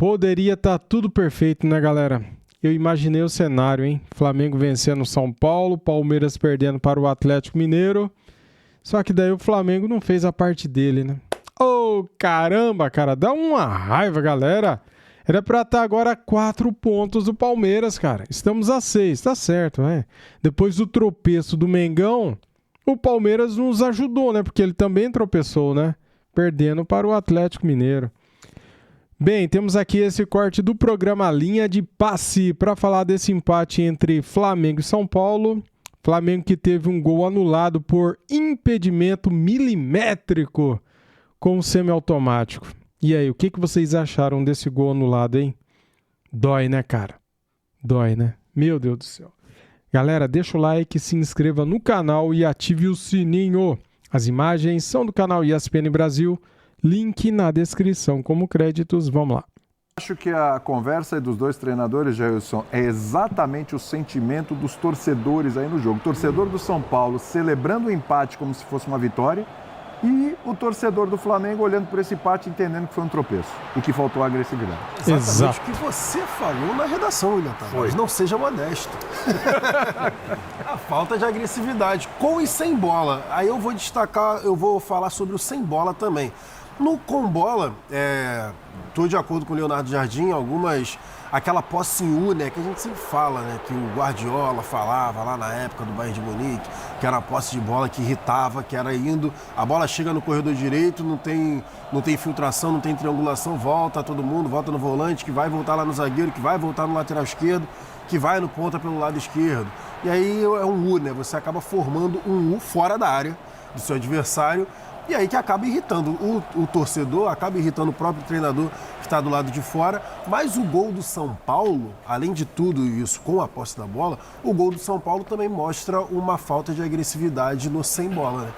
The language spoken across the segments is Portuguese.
Poderia estar tudo perfeito, né, galera? Eu imaginei o cenário, hein? Flamengo vencendo o São Paulo, Palmeiras perdendo para o Atlético Mineiro. Só que daí o Flamengo não fez a parte dele, né? Ô, caramba, cara, dá uma raiva, galera. Era pra estar agora a 4 pontos do Palmeiras, cara. Estamos a 6, tá certo, né? Depois do tropeço do Mengão, o Palmeiras nos ajudou, né? Porque ele também tropeçou, né? Perdendo para o Atlético Mineiro. Bem, temos aqui esse corte do programa Linha de Passe para falar desse empate entre Flamengo e São Paulo. Flamengo que teve um gol anulado por impedimento milimétrico com o semiautomático. E aí, o que vocês acharam desse gol anulado, hein? Dói, né, cara? Dói, né? Meu Deus do céu. Galera, deixa o like, se inscreva no canal e ative o sininho. As imagens são do canal ESPN Brasil. Link na descrição como créditos. Vamos lá. Acho que a conversa dos dois treinadores, Jailson, é exatamente o sentimento dos torcedores aí no jogo. O torcedor do São Paulo celebrando o empate como se fosse uma vitória e o torcedor do Flamengo olhando por esse empate entendendo que foi um tropeço e que faltou agressividade. Exatamente o que você falou na redação, William Tavares. Não seja modesto. A falta de agressividade, com e sem bola. Aí eu vou destacar, eu vou falar sobre o sem bola também. No com bola, estou de acordo com o Leonardo Jardim, aquela posse em U, né, que a gente sempre fala, né, que o Guardiola falava lá na época do Bayern de Munique, que era a posse de bola que irritava, que era indo, a bola chega no corredor direito, não tem infiltração, não tem triangulação, volta todo mundo, volta no volante, que vai voltar lá no zagueiro, que vai voltar no lateral esquerdo, que vai no ponta pelo lado esquerdo. E aí é um U, né, você acaba formando um U fora da área do seu adversário, e aí que acaba irritando o torcedor, acaba irritando o próprio treinador que está do lado de fora. Mas o gol do São Paulo, além de tudo isso, com a posse da bola, o gol do São Paulo também mostra uma falta de agressividade no sem bola, né?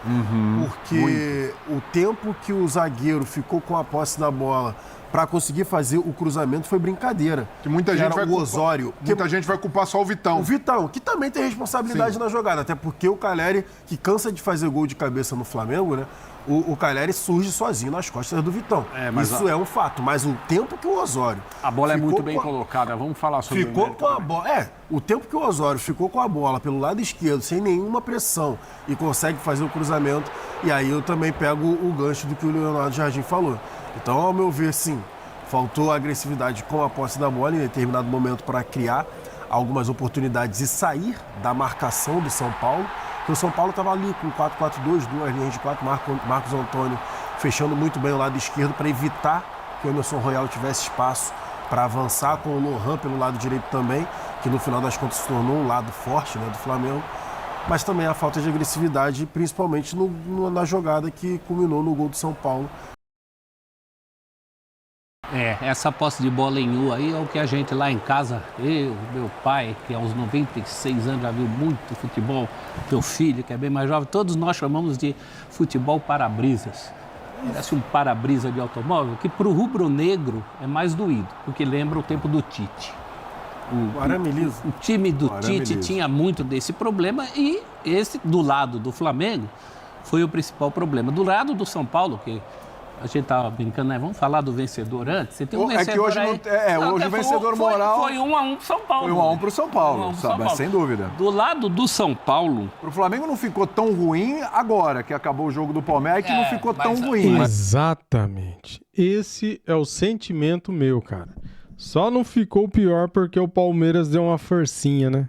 Porque o tempo que o zagueiro ficou com a posse da bola para conseguir fazer o cruzamento foi brincadeira. Que muita gente vai o Osório. Muita gente vai culpar só o Vitão. O Vitão, que também tem responsabilidade na jogada, até porque o Calleri, que cansa de fazer gol de cabeça no Flamengo, né? O Calleri surge sozinho nas costas do Vitão. Isso é um fato, mas o tempo que o Osório... A bola é muito bem colocada, vamos falar sobre isso. Ficou com a bola... o tempo que o Osório ficou com a bola pelo lado esquerdo, sem nenhuma pressão, e consegue fazer o cruzamento, e aí eu também pego o gancho do que o Leonardo Jardim falou. Então, ao meu ver, sim, faltou agressividade com a posse da bola em determinado momento para criar algumas oportunidades e sair da marcação do São Paulo. Porque o São Paulo estava ali com 4-4-2, duas linhas de 4, Marcos Antônio fechando muito bem o lado esquerdo para evitar que o Emerson Royal tivesse espaço para avançar, com o Lohan pelo lado direito também, que no final das contas se tornou um lado forte, né, do Flamengo. Mas também a falta de agressividade, principalmente na jogada que culminou no gol do São Paulo. Essa posse de bola em U aí é o que a gente lá em casa, meu pai, que aos 96 anos já viu muito futebol, meu filho, que é bem mais jovem, todos nós chamamos de futebol para-brisas. Parece um para-brisa de automóvel, que para o rubro-negro é mais doído, porque lembra o tempo do Tite. O time do Tite tinha muito desse problema e esse, do lado do Flamengo, foi o principal problema. Do lado do São Paulo, que a gente estava brincando, né? Vamos falar do vencedor antes? Você tem um vencedor que hoje aí... hoje o vencedor moral... Foi 1-1 pro São Paulo. Foi 1-1 pro São Paulo, sabe? Sem dúvida. Do lado do São Paulo... Pro Flamengo não ficou tão ruim agora que acabou o jogo do Palmeiras, que não ficou tão ruim. Exatamente. Esse é o sentimento meu, cara. Só não ficou pior porque o Palmeiras deu uma forcinha, né?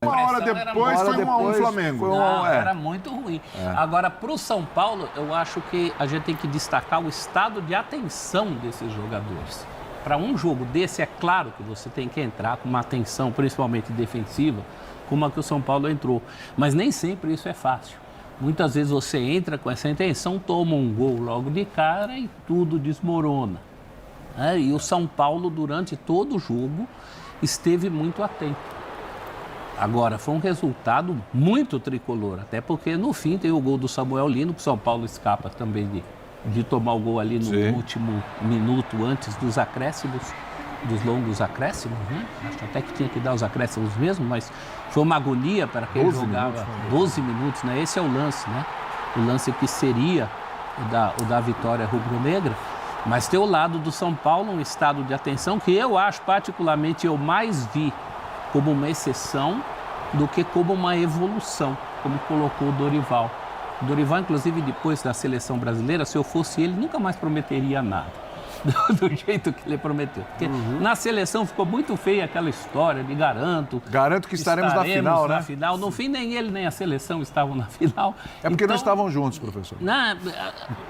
Uma hora depois foi 1-1 Flamengo. Era muito ruim. Agora, para o São Paulo, eu acho que a gente tem que destacar o estado de atenção desses jogadores. Para um jogo desse, é claro que você tem que entrar com uma atenção, principalmente defensiva, como a que o São Paulo entrou. Mas nem sempre isso é fácil. Muitas vezes você entra com essa intenção, toma um gol logo de cara e tudo desmorona. E o São Paulo, durante todo o jogo, esteve muito atento. Agora, foi um resultado muito tricolor, até porque no fim tem o gol do Samuel Lino, que o São Paulo escapa também de tomar o gol ali no último minuto antes dos acréscimos, dos longos acréscimos, né? Acho até que tinha que dar os acréscimos mesmo, mas foi uma agonia para quem jogava 12 minutos, né? Esse é o lance, né? O lance que seria o da vitória rubro-negra. Mas tem o lado do São Paulo, um estado de atenção que eu acho, particularmente, eu mais vi como uma exceção do que como uma evolução, como colocou o Dorival. O Dorival, inclusive, depois da seleção brasileira, se eu fosse ele, nunca mais prometeria nada. Do jeito que ele prometeu. Porque na seleção ficou muito feia aquela história de garanto que estaremos na final, né? Final. No fim, nem ele nem a seleção estavam na final. É porque não estavam juntos, professor.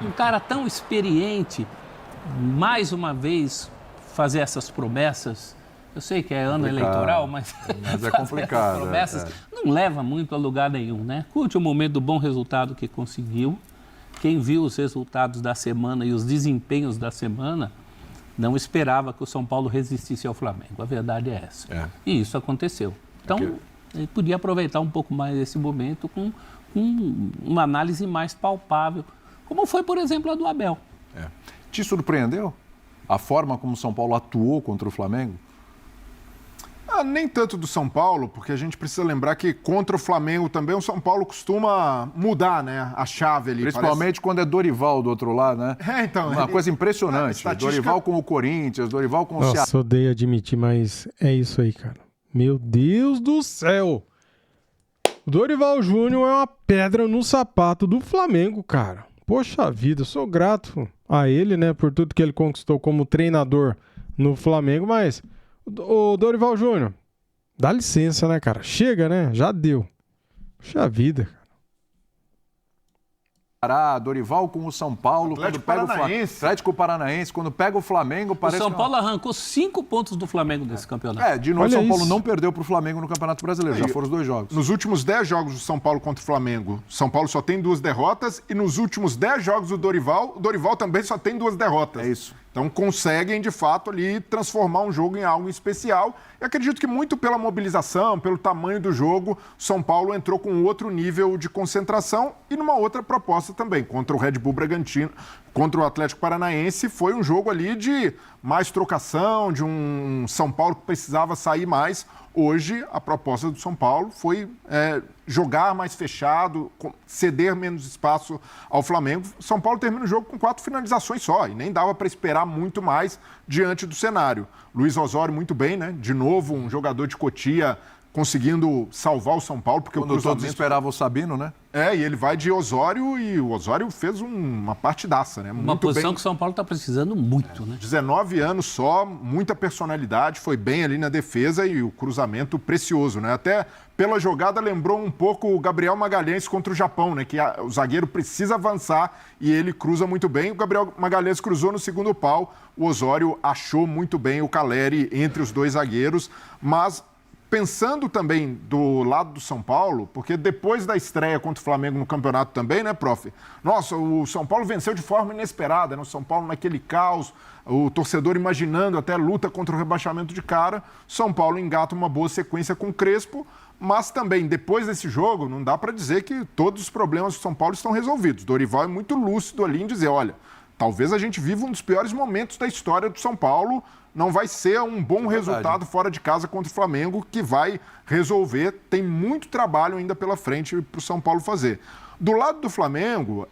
Um cara tão experiente, mais uma vez, fazer essas promessas. Eu sei que é ano eleitoral, mas é complicado. Essas promessas não leva muito a lugar nenhum, né? Curte o momento do bom resultado que conseguiu. Quem viu os resultados da semana e os desempenhos da semana não esperava que o São Paulo resistisse ao Flamengo. A verdade é essa. E isso aconteceu. Então, ele podia aproveitar um pouco mais esse momento com uma análise mais palpável, como foi, por exemplo, a do Abel. Te surpreendeu a forma como o São Paulo atuou contra o Flamengo? Nem tanto do São Paulo, porque a gente precisa lembrar que contra o Flamengo também o São Paulo costuma mudar, né, a chave ali. Principalmente quando é Dorival do outro lado, né? Então. Uma coisa impressionante. Dorival com o Corinthians, Dorival com o Ceará. Nossa, odeio admitir, mas é isso aí, cara. Meu Deus do céu! O Dorival Júnior é uma pedra no sapato do Flamengo, cara. Poxa vida, sou grato a ele, né, por tudo que ele conquistou como treinador no Flamengo, mas... Ô, Dorival Júnior, dá licença, né, cara? Chega, né? Já deu. Puxa vida, cara. Dorival com o São Paulo, Atlético quando pega Paranaense. o Atlético Paranaense, quando pega o Flamengo, parece O São Paulo arrancou 5 pontos do Flamengo nesse campeonato. De novo, o Olha São Paulo isso. não perdeu para o Flamengo no Campeonato Brasileiro, já foram os 2 jogos. Nos últimos 10 jogos do São Paulo contra o Flamengo, São Paulo só tem 2 derrotas e nos últimos 10 jogos do Dorival, o Dorival também só tem 2 derrotas. É isso. Então conseguem, de fato, ali transformar um jogo em algo especial. E acredito que muito pela mobilização, pelo tamanho do jogo, São Paulo entrou com outro nível de concentração e numa outra proposta também. Contra o Red Bull Bragantino, contra o Atlético Paranaense, foi um jogo ali de mais trocação, de um São Paulo que precisava sair mais. Hoje, a proposta do São Paulo foi jogar mais fechado, ceder menos espaço ao Flamengo. São Paulo termina o jogo com 4 finalizações só e nem dava para esperar muito mais diante do cenário. Luiz Osório muito bem, né? De novo, um jogador de Cotia conseguindo salvar o São Paulo, porque Quando o cruzamento... todos esperavam o Sabino, né? E ele vai de Osório e o Osório fez uma partidaça, né? Uma posição que o São Paulo está precisando muito, né? 19 anos só, muita personalidade, foi bem ali na defesa e o cruzamento precioso, né? Até pela jogada lembrou um pouco o Gabriel Magalhães contra o Japão, né? Que o zagueiro precisa avançar e ele cruza muito bem. O Gabriel Magalhães cruzou no segundo pau, o Osório achou muito bem o Caleri entre os 2 zagueiros, mas... Pensando também do lado do São Paulo, porque depois da estreia contra o Flamengo no campeonato também, né, prof? Nossa, o São Paulo venceu de forma inesperada, né? O São Paulo naquele caos, o torcedor imaginando até luta contra o rebaixamento de cara. São Paulo engata uma boa sequência com o Crespo, mas também depois desse jogo, não dá para dizer que todos os problemas do São Paulo estão resolvidos. Dorival é muito lúcido ali em dizer, olha, talvez a gente viva um dos piores momentos da história do São Paulo. Não vai ser um bom resultado fora de casa contra o Flamengo que vai resolver. Tem muito trabalho ainda pela frente para o São Paulo fazer. Do lado do Flamengo,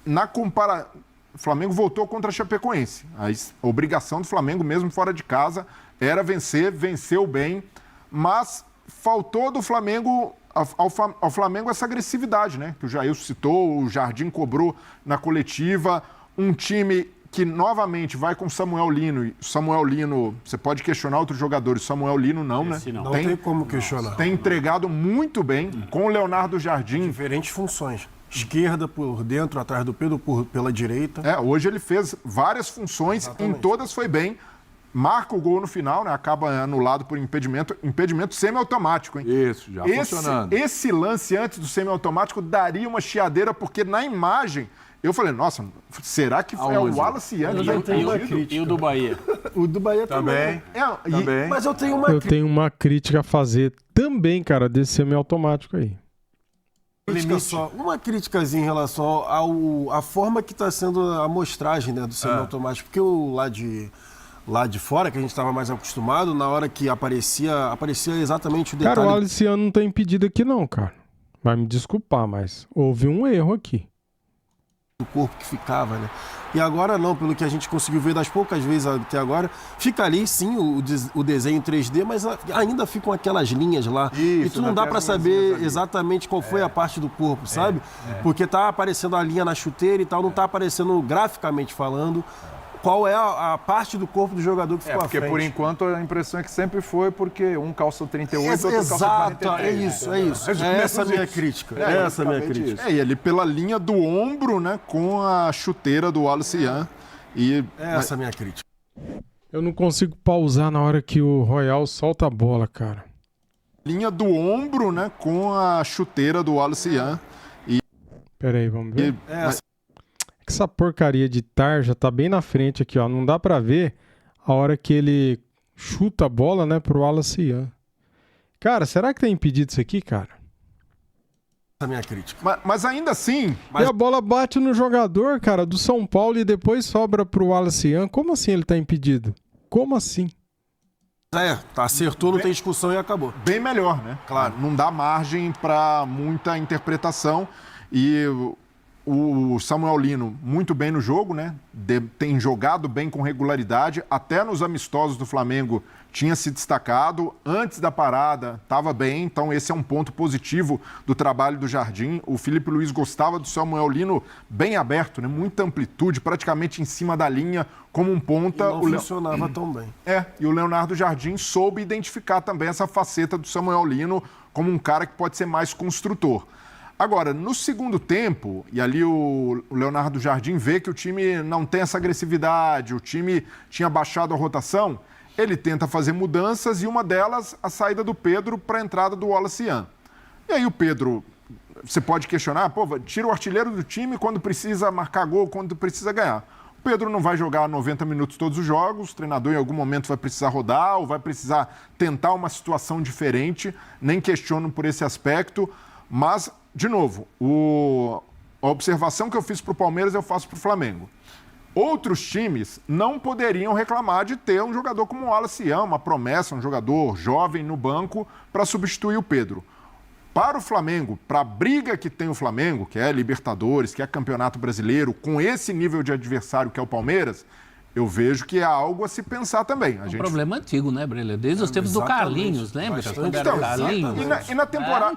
o Flamengo voltou contra a Chapecoense. A obrigação do Flamengo, mesmo fora de casa, era vencer, venceu bem, mas faltou do Flamengo... Ao Flamengo essa agressividade, né? Que o Jair citou, o Jardim cobrou na coletiva, um time que novamente vai com Samuel Lino. Samuel Lino, você pode questionar outros jogadores, Samuel Lino não, né? Não tem como questionar. Tem entregado muito bem com o Leonardo Jardim. Diferentes funções. Esquerda por dentro, atrás do Pedro, pela direita. Hoje ele fez várias funções, Exatamente. Em todas foi bem. Marca o gol no final, né? Acaba anulado por impedimento semiautomático, hein? Isso, já funcionando. Esse lance antes do semiautomático daria uma chiadeira, porque na imagem eu falei, nossa, será que é o Wallace Young? E o do Bahia? O do Bahia também. Também. Mas eu tenho uma crítica a fazer também, cara, desse semiautomático aí. Uma criticazinha em relação à forma que está sendo a amostragem, né, do semiautomático, porque o lá de fora, que a gente estava mais acostumado, na hora que aparecia exatamente o detalhe. Cara, o Wallace Young não tá impedido aqui não, cara. Vai me desculpar, mas houve um erro aqui. do corpo que ficava, né? E agora não, pelo que a gente conseguiu ver das poucas vezes até agora, fica ali sim o desenho 3D, mas ainda ficam aquelas linhas lá. Isso, e tu não dá para saber exatamente qual foi a parte do corpo, sabe? Porque tá aparecendo a linha na chuteira e tal, não tá aparecendo graficamente falando qual é a parte do corpo do jogador que ficou à frente. Porque por enquanto a impressão é que sempre foi porque um calça 38 outro calça Exato, 43. é isso. Essa é a minha crítica. Essa é a minha crítica. E ali pela linha do ombro, né, com a chuteira do Wallace Yan. Essa é a minha crítica. Eu não consigo pausar na hora que o Royal solta a bola, cara. Linha do ombro, né, com a chuteira do Wallace Yan. Pera aí, vamos ver. Essa. Que essa porcaria de tarja tá bem na frente aqui, ó. Não dá pra ver a hora que ele chuta a bola, né, pro Wallace Yan. Cara, será que tá impedido isso aqui, cara? Essa é a minha crítica. Mas ainda assim... E a bola bate no jogador, cara, do São Paulo e depois sobra pro Wallace Yan. Como assim ele tá impedido? Como assim? Acertou, não tem discussão e acabou. Bem melhor, né? Claro, não dá margem para muita interpretação. E o Samuel Lino muito bem no jogo, né? Tem jogado bem com regularidade. Até nos amistosos do Flamengo tinha se destacado. Antes da parada estava bem. Então esse é um ponto positivo do trabalho do Jardim. O Felipe Luiz gostava do Samuel Lino bem aberto, né? Muita amplitude, praticamente em cima da linha, como um ponta. E não funcionava tão bem. E o Leonardo Jardim soube identificar também essa faceta do Samuel Lino como um cara que pode ser mais construtor. Agora, no segundo tempo, e ali o Leonardo Jardim vê que o time não tem essa agressividade, o time tinha baixado a rotação, ele tenta fazer mudanças e uma delas, a saída do Pedro para a entrada do Wallace Yan. E aí o Pedro, você pode questionar, tira o artilheiro do time quando precisa marcar gol, quando precisa ganhar. O Pedro não vai jogar 90 minutos todos os jogos, o treinador em algum momento vai precisar rodar ou vai precisar tentar uma situação diferente, nem questiono por esse aspecto, mas... De novo, a observação que eu fiz para o Palmeiras eu faço para o Flamengo. Outros times não poderiam reclamar de ter um jogador como o Wallace Yan, uma promessa, um jogador jovem no banco para substituir o Pedro. Para o Flamengo, para a briga que tem o Flamengo, que é Libertadores, que é Campeonato Brasileiro, com esse nível de adversário que é o Palmeiras, eu vejo que é algo a se pensar também. Um problema antigo, né, Brelha? Desde os tempos do Carlinhos, lembra? Então,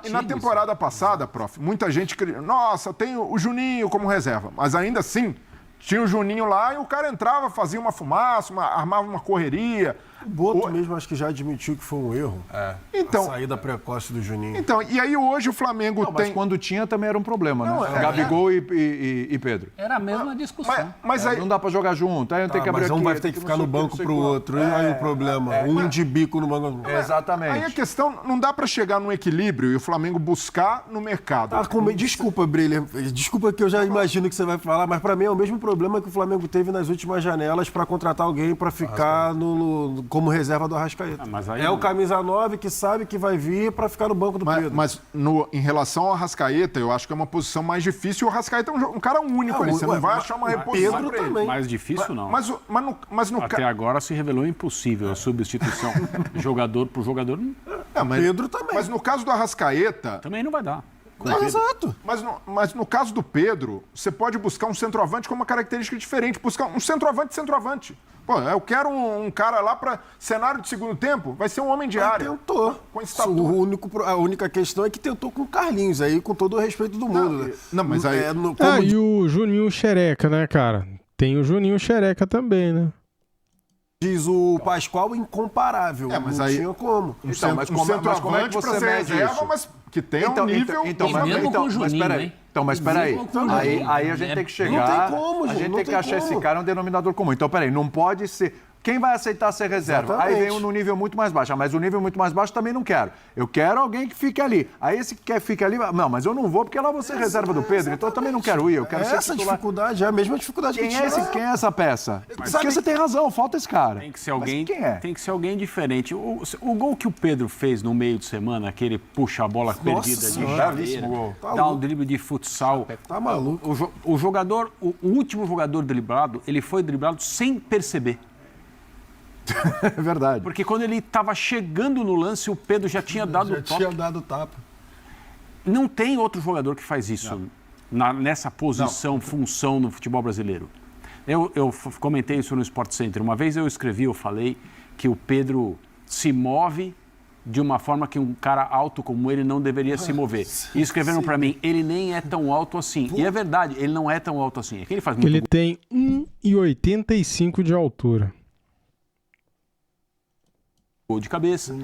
e na temporada passada, prof, muita gente... Nossa, tem o Juninho como reserva. Mas ainda assim, tinha o Juninho lá e o cara entrava, fazia uma fumaça, armava uma correria. O Boto mesmo acho que já admitiu que foi um erro. Então, a saída precoce do Juninho. Então, e aí hoje o Flamengo tem... Mas quando tinha também era um problema, né? Gabigol e Pedro. Era a mesma discussão. Mas aí não dá pra jogar junto, aí não tem que abrir mas um aqui, vai ter que ficar no banco pro outro, e aí o problema, de bico no banco. Exatamente. Aí a questão, não dá pra chegar num equilíbrio e o Flamengo buscar no mercado. Desculpa, Brilha, desculpa que eu já imagino que você vai falar, mas pra mim é o mesmo problema que o Flamengo teve nas últimas janelas pra contratar alguém pra ficar como reserva do Arrascaeta. O camisa 9 que sabe que vai vir para ficar no banco do Pedro. Mas em relação ao Arrascaeta, eu acho que é uma posição mais difícil. O Arrascaeta é um cara único ali. Você não vai achar uma reposição Pedro também. Mais difícil, não. Mas no Até agora se revelou impossível a substituição jogador por jogador. Pedro também. Mas no caso do Arrascaeta... Também não vai dar. Exato. Mas no caso do Pedro, você pode buscar um centroavante com uma característica diferente. Buscar um centroavante. Eu quero um cara lá para cenário de segundo tempo, vai ser um homem de área. Tentou. Com estatura. A única questão é que tentou com o Carlinhos, aí com todo o respeito do mundo. Né? Não, mas aí... E o Juninho Xereca, né, cara? Tem o Juninho Xereca também, né? Diz o Pascoal, incomparável. Mas não aí... tinha como. Então, mas como é que você mede isso? Mas que tenha um nível... Mas peraí. Aí a gente tem que chegar... Não tem como, gente. A gente tem que achar esse cara um denominador comum. Então, peraí, não pode ser... Quem vai aceitar ser reserva? Exatamente. Aí vem um no nível muito mais baixo. Mas o nível muito mais baixo também não quero. Eu quero alguém que fique ali. Aí esse que quer ficar ali... Não, mas eu não vou porque lá você reserva do Pedro. Então eu também não quero ir. Eu quero ser essa titular. dificuldade é a mesma dificuldade que tinha. Quem é essa peça? Porque você tem razão, falta esse cara. Tem que ser alguém, quem é? Tem que ser alguém diferente. O gol que o Pedro fez no meio de semana, aquele puxa a bola perdida de chaveira, dá um drible de futsal. Tá maluco. O jogador, o último jogador driblado, ele foi driblado sem perceber. É verdade. Porque quando ele estava chegando no lance, o Pedro já tinha dado o toque. Tinha dado tapa. Não tem outro jogador que faz isso. nessa posição, função no futebol brasileiro. Eu comentei isso no Sport Center. Uma vez eu falei que o Pedro se move de uma forma que um cara alto como ele não deveria se mover. E escreveram para mim, ele nem é tão alto assim. E é verdade, ele não é tão alto assim. É que ele faz muito Ele tem 1,85 de altura. Gol de cabeça.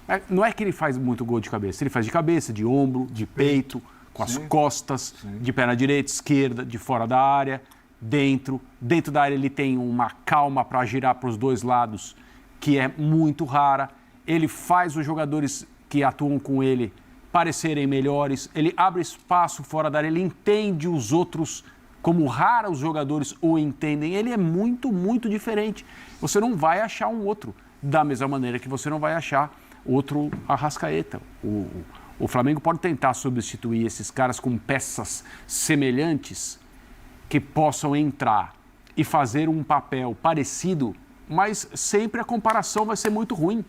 Mas não é que ele faz muito gol de cabeça. Ele faz de cabeça, de ombro, de peito, com as costas, de perna direita, esquerda, de fora da área, dentro. Dentro da área ele tem uma calma para girar para os dois lados, que é muito rara. Ele faz os jogadores que atuam com ele parecerem melhores. Ele abre espaço fora da área, ele entende os outros como raros jogadores o entendem. Ele é muito, muito diferente. Você não vai achar um outro da mesma maneira que você não vai achar outro Arrascaeta. O Flamengo pode tentar substituir esses caras com peças semelhantes que possam entrar e fazer um papel parecido, mas sempre a comparação vai ser muito ruim.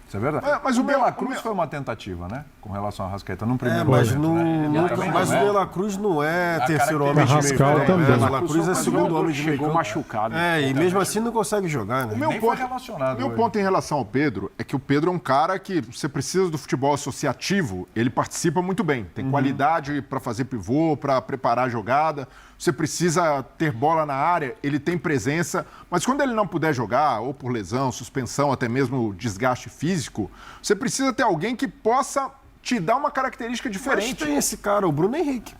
Isso é verdade. Mas o De La Cruz foi uma tentativa, né? Com relação a Arrascaeta, num primeiro mas momento. Mas o De La Cruz não é terceiro homem de meio campo. O De La Cruz é segundo homem de meio campo. Chegou machucado. E mesmo assim não consegue jogar, né? Meu ponto em relação ao Pedro é que o Pedro é um cara que você precisa do futebol associativo, ele participa muito bem. Tem qualidade para fazer pivô, para preparar a jogada. Você precisa ter bola na área, ele tem presença, mas quando ele não puder jogar, ou por lesão, suspensão, até mesmo desgaste físico, você precisa ter alguém que possa te dar uma característica diferente. Mas tem esse cara, o Bruno Henrique.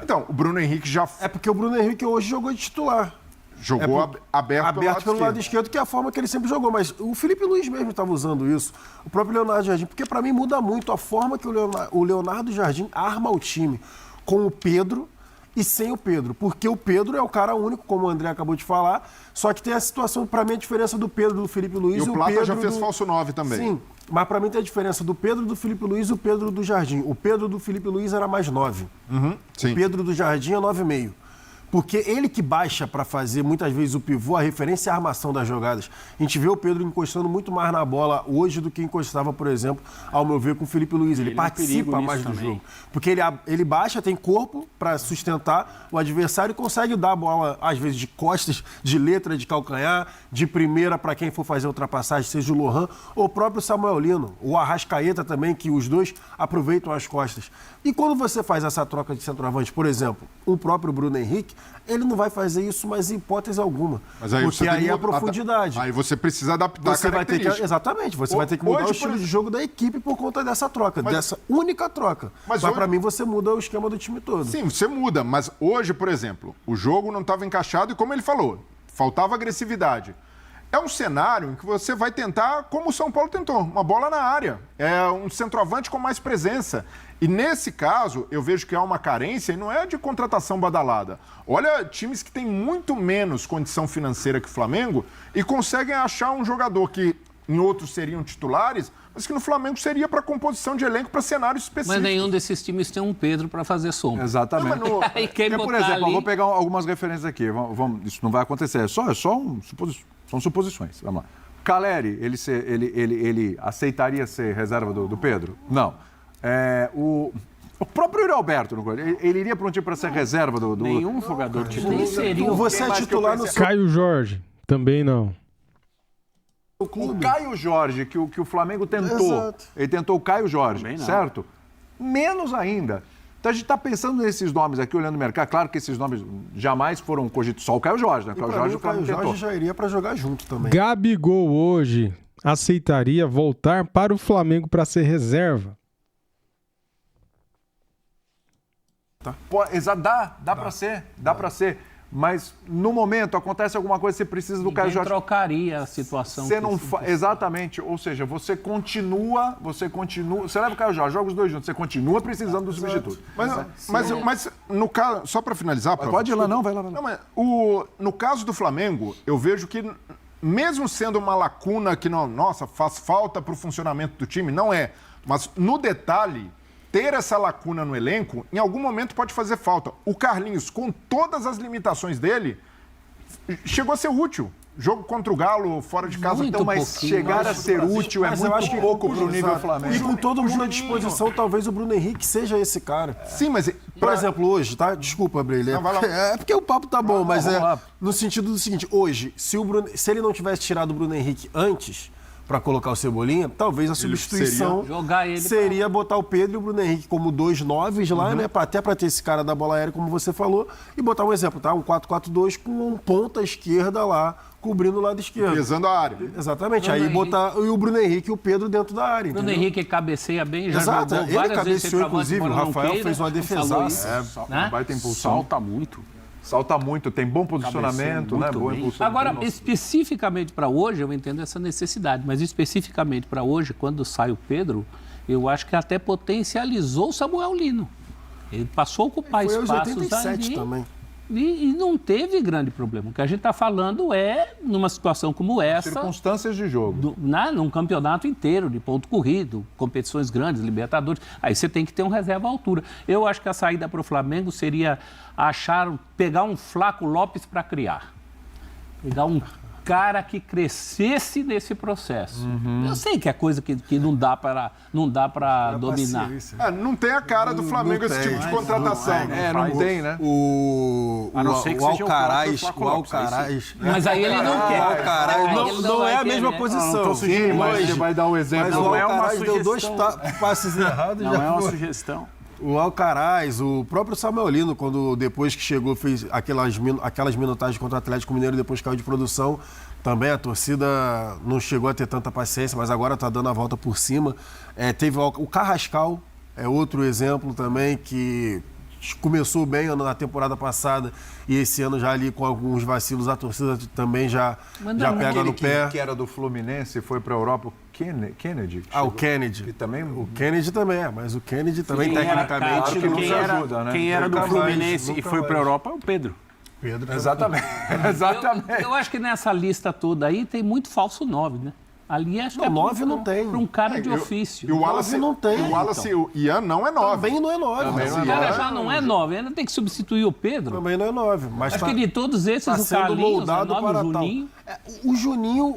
Então, o Bruno Henrique já... É porque o Bruno Henrique hoje jogou de titular. Jogou aberto pelo lado esquerdo, que é a forma que ele sempre jogou. Mas o Felipe Luiz mesmo estava usando isso. O próprio Leonardo Jardim. Porque para mim muda muito a forma que o Leonardo Jardim arma o time com o Pedro e sem o Pedro. Porque o Pedro é o cara único, como o André acabou de falar. Só que tem a situação, para mim, a diferença do Pedro do Felipe Luiz e o Plata Pedro já fez falso 9 também. Sim, mas para mim tem a diferença do Pedro do Felipe Luiz e o Pedro do Jardim. O Pedro do Felipe Luiz era mais 9. Sim. O Pedro do Jardim é 9,5. Porque ele que baixa para fazer, muitas vezes, o pivô, a referência é a armação das jogadas. A gente vê o Pedro encostando muito mais na bola hoje do que encostava, por exemplo, ao meu ver, com o Felipe Luiz. Ele participa mais do jogo. Porque ele baixa, tem corpo para sustentar o adversário e consegue dar a bola, às vezes, de costas, de letra, de calcanhar, de primeira para quem for fazer a ultrapassagem, seja o Lohan ou o próprio Samuel Lino, o Arrascaeta também, que os dois aproveitam as costas. E quando você faz essa troca de centroavante, por exemplo, o próprio Bruno Henrique, ele não vai fazer isso, mas em hipótese alguma. Mas aí porque aí é a profundidade. Aí você precisa adaptar você a característica. Exatamente, você vai ter que mudar o estilo de jogo da equipe por conta dessa troca, dessa única troca. Mas para mim você muda o esquema do time todo. Sim, você muda, mas hoje, por exemplo, o jogo não estava encaixado e como ele falou, faltava agressividade. É um cenário em que você vai tentar, como o São Paulo tentou, uma bola na área. É um centroavante com mais presença. E nesse caso, eu vejo que há uma carência e não é de contratação badalada. Olha, times que têm muito menos condição financeira que o Flamengo e conseguem achar um jogador que em outros seriam titulares, mas que no Flamengo seria para composição de elenco para cenários específicos. Mas nenhum desses times tem um Pedro para fazer sombra. Exatamente. Por exemplo, eu vou pegar algumas referências aqui. Isso não vai acontecer. É só são suposições. Vamos lá. Caleri, ele aceitaria ser reserva do Pedro? Não. O próprio Yuri Alberto, ele iria para um time para ser reserva do... Nenhum jogador titular. Nem seria. Você é titular no seu... Caio Jorge, também não. O Caio Jorge, que o Flamengo tentou. Exato. Ele tentou o Caio Jorge, certo? Menos ainda. Então a gente está pensando nesses nomes aqui, olhando o mercado. Claro que esses nomes jamais foram cogitados. Só o Caio Jorge, né? O Caio Jorge já iria para jogar junto também. Gabigol hoje aceitaria voltar para o Flamengo para ser reserva? Dá para ser. Dá para ser. Mas no momento acontece alguma coisa, você precisa do Caio Jorge. Trocaria a situação. Você não exatamente, ou seja, você continua, você leva o Caio Jorge, joga os dois juntos, você continua precisando do substituto. Mas no caso, só para finalizar, pode ir lá, vai lá. Não, mas no caso do Flamengo, eu vejo que mesmo sendo uma lacuna que faz falta para o funcionamento do time, não é, mas no detalhe ter essa lacuna no elenco, em algum momento pode fazer falta. O Carlinhos, com todas as limitações dele, chegou a ser útil. Jogo contra o Galo, fora de casa, mas chegar a ser útil é muito pouco para o nível Flamengo. E com todo mundo à disposição, talvez o Bruno Henrique seja esse cara. Sim, mas Por exemplo, hoje, tá? Desculpa, Breilê. É porque o papo tá bom, mas no sentido do seguinte, hoje, se ele não tivesse tirado o Bruno Henrique antes para colocar o Cebolinha, talvez a substituição seria botar o Pedro e o Bruno Henrique como 2 noves lá, né? Até para ter esse cara da bola aérea, como você falou, e botar um exemplo, tá? Um 4-4-2 com um ponta esquerda lá, cobrindo o lado esquerdo. Pesando a área. Exatamente. Bruno Aí Henrique. botar o Bruno Henrique e o Pedro dentro da área. Bruno entendeu? Henrique cabeceia bem, já Exato, jogou ele várias vezes cabeceou, inclusive, o Rafael fez uma defesaça. Uma baita impulsão. Salta muito. Salta muito, tem bom posicionamento, né? Boa impulsão. Agora, especificamente para hoje, eu entendo essa necessidade, mas especificamente para hoje, quando sai o Pedro, eu acho que até potencializou o Samuel Lino. Ele passou a ocupar Foi aos espaços 87 ali também. e não teve grande problema. O que a gente está falando é, numa situação como essa, Circunstâncias de jogo. num campeonato inteiro, de ponto corrido, competições grandes, Libertadores, aí você tem que ter um reserva à altura. Eu acho que a saída para o Flamengo seria pegar um Flaco Lopes para criar. Pegar um cara que crescesse nesse processo. Eu sei que é coisa que não dá para dominar. Não tem a cara do Flamengo esse tipo de contratação. Não tem, né? A não ser que O seja o Alcaraz, próprio Flaco Lopes, Mas aí ele não quer. O Alcaraz não vai é a querer, mesma né? posição. Sim, mas você vai dar um exemplo. Mas o Não é uma Alcaraz deu 2 sugestão. passes errados. Não já é uma foi. sugestão. O Alcaraz, o próprio Samuel Lino, quando depois que chegou, fez aquelas minutagens contra o Atlético Mineiro, depois caiu de produção. Também a torcida não chegou a ter tanta paciência, mas agora está dando a volta por cima. Teve o Carrascal, é outro exemplo também, que começou bem na temporada passada e esse ano já ali com alguns vacilos, a torcida também já pega no pé. Que era do Fluminense e foi para a Europa, o Kennedy. O Kennedy. Que também... O Kennedy também mas o Kennedy também tecnicamente que não nos ajuda, né? Quem era do Nunca mais, Fluminense e nunca foi para a mais. Europa é o Pedro. Pedro. Exatamente. Exatamente. Eu acho que nessa lista toda aí tem muito falso 9, né? Ali acho que Não, 9 não tem. Para um cara de ofício. E o Wallace não tem. O Wallace, o Ian não é 9. Também não é 9. O cara já não é 9, ainda tem que substituir o Pedro. Também não é 9. Mas Acho que de todos esses, tá o sendo Carlinhos, o moldado 9, para o tal. Juninho...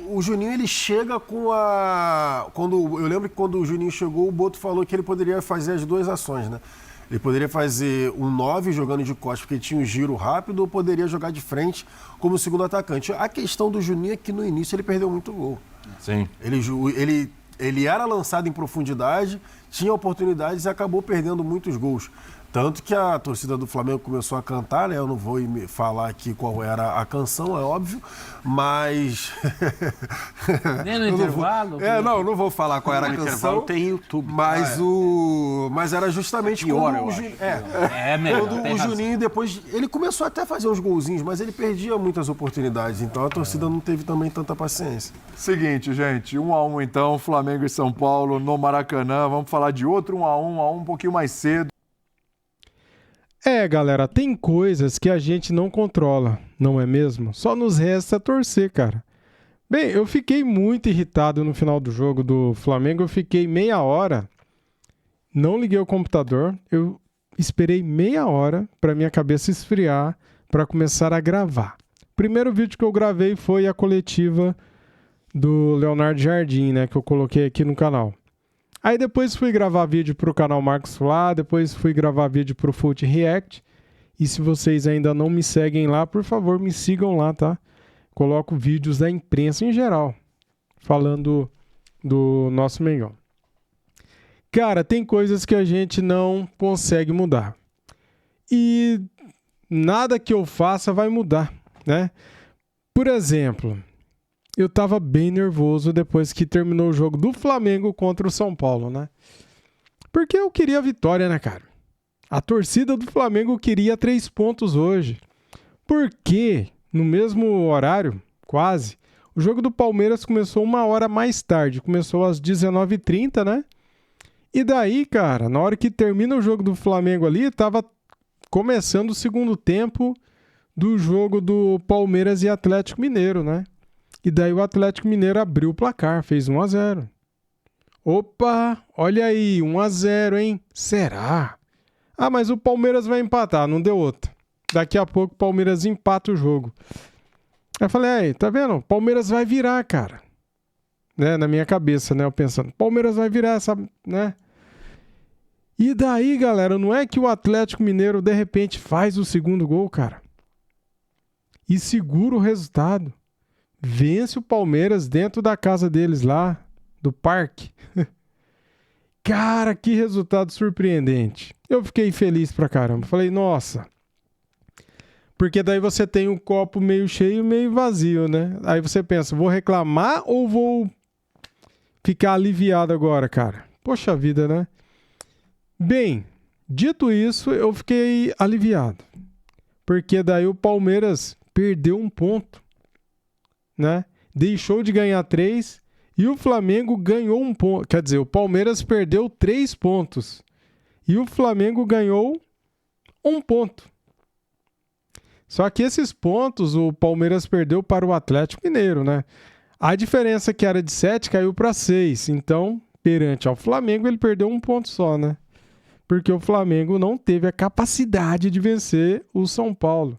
O Juninho, ele chega com a... Eu lembro que quando o Juninho chegou, o Boto falou que ele poderia fazer as 2 ações, né? Ele poderia fazer um 9 jogando de costas, porque tinha um giro rápido, ou poderia jogar de frente como segundo atacante. A questão do Juninho é que no início ele perdeu muito gol. Sim. Ele era lançado em profundidade, tinha oportunidades e acabou perdendo muitos gols. Tanto que a torcida do Flamengo começou a cantar, né? Eu não vou falar aqui qual era a canção, é óbvio, mas... Nem no intervalo? Não vou falar qual era a canção. intervalo tem YouTube. Mas era justamente Pior, quando eu o acho. Juninho... melhor, Quando tem o razão. Juninho depois... Ele começou até a fazer uns golzinhos, mas ele perdia muitas oportunidades. Então a torcida não teve também tanta paciência. Seguinte, gente, 1-1 então, Flamengo e São Paulo no Maracanã. Vamos falar de outro 1-1 um pouquinho mais cedo. Galera, tem coisas que a gente não controla, não é mesmo? Só nos resta torcer, cara. Bem, eu fiquei muito irritado no final do jogo do Flamengo. Eu fiquei meia hora, não liguei o computador, eu esperei meia hora para minha cabeça esfriar para começar a gravar. O primeiro vídeo que eu gravei foi a coletiva do Leonardo Jardim, né, que eu coloquei aqui no canal. Aí depois fui gravar vídeo para o canal Marcos Flá, depois fui gravar vídeo para o Foot React. E se vocês ainda não me seguem lá, por favor, me sigam lá, tá? Coloco vídeos da imprensa em geral, falando do nosso Mengão. Cara, tem coisas que a gente não consegue mudar. E nada que eu faça vai mudar, né? Por exemplo... Eu tava bem nervoso depois que terminou o jogo do Flamengo contra o São Paulo, né? Porque eu queria a vitória, né, cara? A torcida do Flamengo queria 3 pontos hoje. Porque, no mesmo horário, quase, o jogo do Palmeiras começou 1 hora mais tarde. Começou às 19h30, né? E daí, cara, na hora que termina o jogo do Flamengo ali, tava começando o segundo tempo do jogo do Palmeiras e Atlético Mineiro, né? E daí o Atlético Mineiro abriu o placar, fez 1-0. Opa, olha aí, 1-0, hein? Será? Ah, mas o Palmeiras vai empatar, não deu outra. Daqui a pouco o Palmeiras empata o jogo. Aí eu falei, aí, tá vendo? O Palmeiras vai virar, cara. Né? Na minha cabeça, né? Eu pensando, Palmeiras vai virar essa, né? E daí, galera, não é que o Atlético Mineiro de repente faz o segundo gol, cara. E segura o resultado. Vence o Palmeiras dentro da casa deles lá, do parque. Cara, que resultado surpreendente. Eu fiquei feliz pra caramba. Falei, nossa. Porque daí você tem um copo meio cheio e meio vazio, né? Aí você pensa, vou reclamar ou vou ficar aliviado agora, cara? Poxa vida, né? Bem, dito isso, eu fiquei aliviado. Porque daí o Palmeiras perdeu um ponto, né? Deixou de ganhar 3 e o Flamengo ganhou um ponto. Quer dizer, o Palmeiras perdeu 3 pontos e o Flamengo ganhou 1 ponto. Só que esses pontos o Palmeiras perdeu para o Atlético Mineiro, né? A diferença que era de 7 caiu para 6. Então, perante ao Flamengo, ele perdeu 1 ponto só, né? Porque o Flamengo não teve a capacidade de vencer o São Paulo.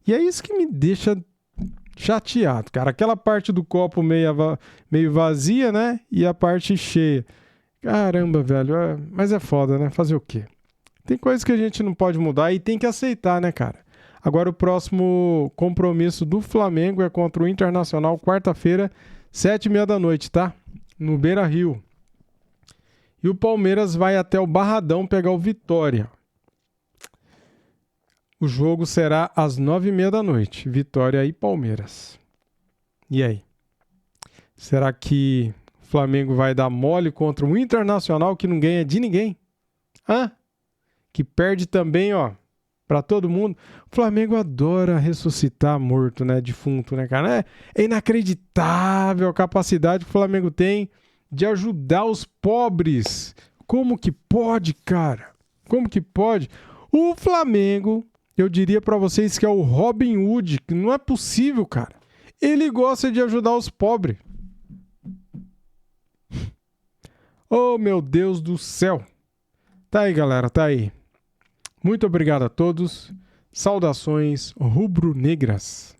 E é isso que me deixa chateado, cara. Aquela parte do copo meio vazia, né? E a parte cheia. Caramba, velho. Mas é foda, né? Fazer o quê? Tem coisas que a gente não pode mudar e tem que aceitar, né, cara? Agora o próximo compromisso do Flamengo é contra o Internacional, quarta-feira, 7h30 da noite, tá? No Beira-Rio. E o Palmeiras vai até o Barradão pegar o Vitória. O jogo será às 9h30 da noite. Vitória e Palmeiras. E aí? Será que o Flamengo vai dar mole contra o Internacional que não ganha de ninguém? Hã? Que perde também, ó, pra todo mundo. O Flamengo adora ressuscitar morto, né? Defunto, né, cara? É inacreditável a capacidade que o Flamengo tem de ajudar os pobres. Como que pode, cara? Como que pode? O Flamengo, eu diria pra vocês que é o Robin Hood, que não é possível, cara. Ele gosta de ajudar os pobres. Oh, meu Deus do céu. Tá aí, galera, tá aí. Muito obrigado a todos. Saudações rubro-negras.